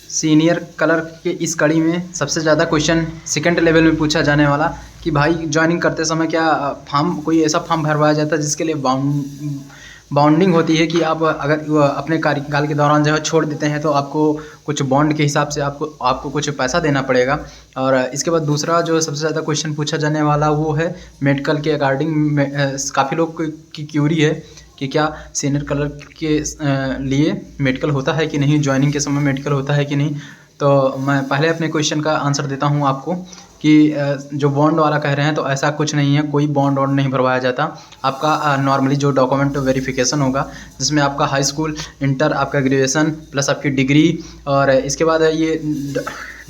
Senior clerk के इस कड़ी में सबसे ज़्यादा क्वेश्चन सेकंड लेवल में पूछा जाने वाला कि भाई ज्वाइनिंग करते समय क्या कोई ऐसा फॉर्म भरवाया जाता है जिसके लिए बाउंडिंग होती है कि आप अगर अपने कार्यकाल के दौरान जो है छोड़ देते हैं तो आपको कुछ बॉन्ड के हिसाब से आपको कुछ पैसा देना पड़ेगा। और इसके बाद दूसरा जो सबसे ज़्यादा क्वेश्चन पूछा जाने वाला वो है मेडिकल के अकॉर्डिंग। काफ़ी लोग की क्यूरी है कि क्या सीनियर क्लर्क के लिए मेडिकल होता है कि नहीं, ज्वाइनिंग के समय मेडिकल होता है कि नहीं। तो मैं पहले अपने क्वेश्चन का आंसर देता हूं आपको कि जो बॉन्ड वाला कह रहे हैं तो ऐसा कुछ नहीं है, कोई बॉन्ड वॉन्ड नहीं भरवाया जाता। आपका नॉर्मली जो डॉक्यूमेंट वेरिफिकेशन होगा जिसमें आपका हाई स्कूल, इंटर, आपका ग्रेजुएशन प्लस आपकी डिग्री, और इसके बाद ये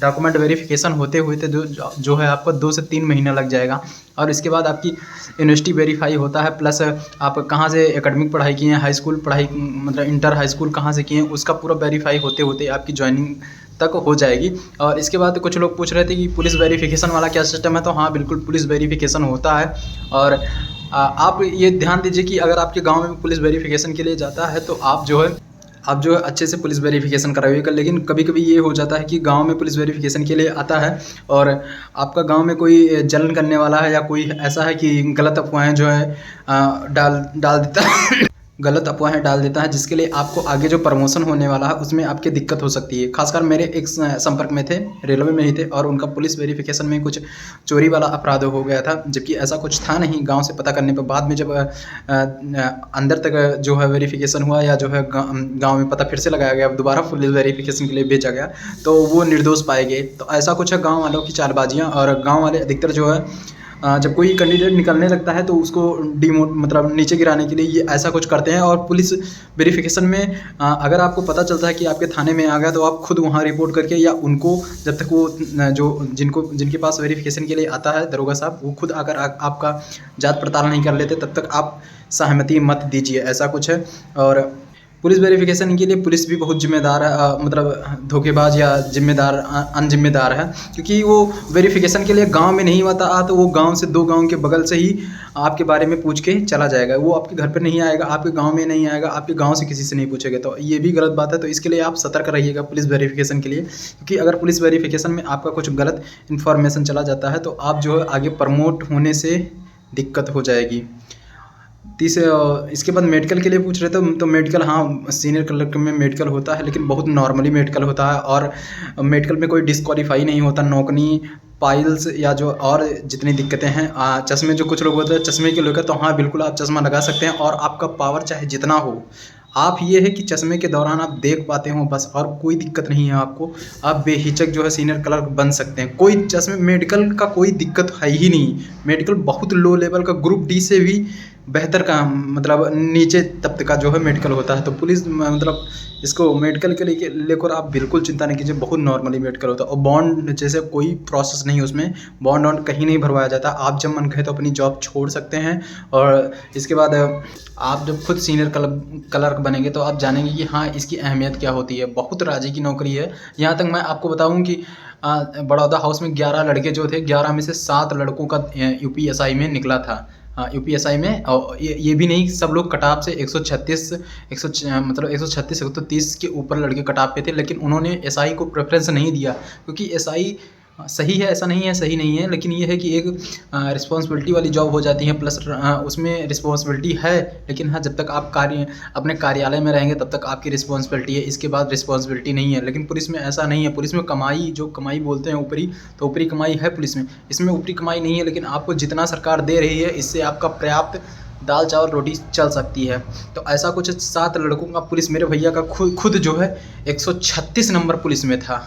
डॉक्यूमेंट वेरिफिकेशन होते होते जो है आपको 2 से 3 महीना लग जाएगा। और इसके बाद आपकी यूनिवर्सिटी वेरीफाई होता है, प्लस आप कहाँ से एकेडमिक पढ़ाई किए हैं, हाई स्कूल पढ़ाई मतलब इंटर हाई स्कूल कहाँ से किए हैं, उसका पूरा वेरीफाई होते होते आपकी ज्वाइनिंग तक हो जाएगी। और इसके बाद कुछ लोग पूछ रहे थे कि पुलिस वेरिफिकेशन वाला क्या सिस्टम है, तो हाँ बिल्कुल पुलिस वेरिफिकेशन होता है। और आप ये ध्यान दीजिए कि अगर आपके गाँव में पुलिस वेरिफिकेशन के लिए जाता है तो आप जो है अच्छे से पुलिस वेरिफिकेशन कराइएगा। लेकिन कभी कभी ये हो जाता है कि गांव में पुलिस वेरिफिकेशन के लिए आता है और आपका गांव में कोई जलन करने वाला है या कोई ऐसा है कि गलत अफवाहें जो है डाल देता है गलत अफवाहें डाल देता है, जिसके लिए आपको आगे जो प्रमोशन होने वाला है उसमें आपकी दिक्कत हो सकती है। खासकर मेरे एक संपर्क में थे, रेलवे में ही थे, और उनका पुलिस वेरिफिकेशन में कुछ चोरी वाला अपराध हो गया था, जबकि ऐसा कुछ था नहीं। गांव से पता करने पर बाद में जब अंदर तक जो है वेरिफिकेशन हुआ या जो है गांव में पता फिर से लगाया गया, दोबारा पुलिस वेरिफिकेशन के लिए भेजा गया तो वो निर्दोष पाए गए। तो ऐसा कुछ है गाँव वालों की चालबाजियाँ। और गाँव वाले अधिकतर जो है जब कोई कैंडिडेट निकलने लगता है तो उसको मतलब नीचे गिराने के लिए ये ऐसा कुछ करते हैं। और पुलिस वेरिफिकेशन में अगर आपको पता चलता है कि आपके थाने में आ गया तो आप खुद वहाँ रिपोर्ट करके, या उनको जब तक वो जिनके पास वेरिफिकेशन के लिए आता है दरोगा साहब, वो खुद आकर आपका जांच पड़ताल नहीं कर लेते तब तक आप सहमति मत दीजिए, ऐसा कुछ है। और पुलिस वेरिफिकेशन के लिए पुलिस भी बहुत जिम्मेदार है, मतलब धोखेबाज या जिम्मेदार अनजिम्मेदार है, क्योंकि वो वेरिफिकेशन के लिए गांव में नहीं आता तो वो गांव से 2 गांव के बगल से ही आपके बारे में पूछ के चला जाएगा। वो आपके घर पर नहीं आएगा, आपके गांव में नहीं आएगा, आपके गांव से किसी से नहीं पूछेगा। तो ये भी गलत बात है। तो इसके लिए आप सतर्क रहिएगा पुलिस वेरिफिकेशन के लिए, क्योंकि अगर पुलिस वेरिफिकेशन में आपका कुछ गलत इन्फॉर्मेशन चला जाता है तो आप जो है आगे प्रमोट होने से दिक्कत हो जाएगी। इसके बाद मेडिकल के लिए पूछ रहे थे तो मेडिकल, हाँ सीनियर क्लर्क में मेडिकल होता है, लेकिन बहुत नॉर्मली मेडिकल होता है। और मेडिकल में कोई डिस्क्वालीफाई नहीं होता। नौकरी, पाइल्स या जो और जितनी दिक्कतें हैं, चश्मे जो कुछ लोग होते हैं चश्मे के लेकर, तो हाँ बिल्कुल आप चश्मा लगा सकते हैं और आपका पावर चाहे जितना हो, आप ये है कि चश्मे के दौरान आप देख पाते हो बस, और कोई दिक्कत नहीं है आपको। आप बेहिचक जो है सीनियर क्लर्क बन सकते हैं। कोई चश्मे मेडिकल का कोई दिक्कत है ही नहीं। मेडिकल बहुत लो लेवल का, ग्रुप डी से भी बेहतर का, मतलब नीचे तबके का जो है मेडिकल होता है। तो पुलिस मतलब इसको मेडिकल के लेकर आप बिल्कुल चिंता नहीं कीजिए, बहुत नॉर्मली मेडिकल होता है। और बॉन्ड जैसे कोई प्रोसेस नहीं, उसमें बॉन्ड वॉन्ड कहीं नहीं भरवाया जाता। आप जब मन कहे तो अपनी जॉब छोड़ सकते हैं। और इसके बाद आप जब खुद सीनियर क्लर्क बनेंगे तो आप जानेंगे कि हाँ इसकी अहमियत क्या होती है। बहुत राजी की नौकरी है। यहाँ तक मैं आपको बताऊँ कि बड़ौदा हाउस में 11 लड़के जो थे, 11 में से 7 लड़कों का यूपीएसआई में निकला था। यूपीएसआई में, और ये भी नहीं, सब लोग कटाप से 136 130 के ऊपर लड़के कटाप पे थे, लेकिन उन्होंने एसआई को प्रेफरेंस नहीं दिया, क्योंकि एसआई सही है, ऐसा नहीं है सही नहीं है, लेकिन ये है कि एक रिस्पॉन्सिबिलिटी वाली जॉब हो जाती है, प्लस उसमें रिस्पॉन्सिबिलिटी है। लेकिन हाँ, जब तक आप अपने कार्यालय में रहेंगे तब तक आपकी रिस्पॉन्सिबिलिटी है, इसके बाद रिस्पॉन्सिबिलिटी नहीं है। लेकिन पुलिस में ऐसा नहीं है। पुलिस में कमाई, जो कमाई बोलते हैं ऊपरी, तो ऊपरी कमाई है पुलिस में। इसमें ऊपरी कमाई नहीं है, लेकिन आपको जितना सरकार दे रही है इससे आपका पर्याप्त दाल चावल रोटी चल सकती है। तो ऐसा कुछ 7 लड़कों का पुलिस, मेरे भैया का खुद जो है 136 नंबर पुलिस में था।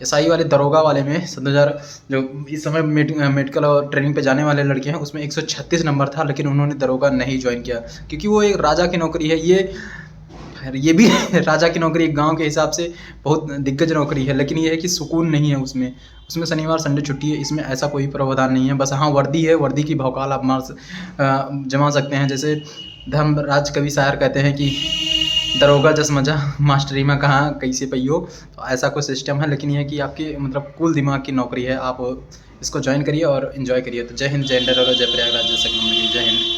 एसआई वाले दरोगा वाले में 7000 जो इस समय मेडिकल और ट्रेनिंग पे जाने वाले लड़के हैं उसमें 136 नंबर था, लेकिन उन्होंने दरोगा नहीं ज्वाइन किया, क्योंकि वो एक राजा की नौकरी है। ये भी राजा की नौकरी, एक गांव के हिसाब से बहुत दिग्गज नौकरी है, लेकिन ये है कि सुकून नहीं है उसमें शनिवार संडे छुट्टी है। इसमें ऐसा कोई प्रावधान नहीं है। बस हाँ वर्दी है, वर्दी की भौकाल आप जमा सकते हैं। जैसे धर्मराज कवि शायर कहते हैं कि दरोगा जस मजा मास्टरी में कहाँ कैसे पैयो। तो ऐसा कोई सिस्टम है, लेकिन यह है कि आपकी मतलब कुल दिमाग की नौकरी है। आप इसको ज्वाइन करिए और इन्जॉय करिए। तो जय हिंद, जय इंडिया, जय प्रयागराज, जय सकल, जय हिंद।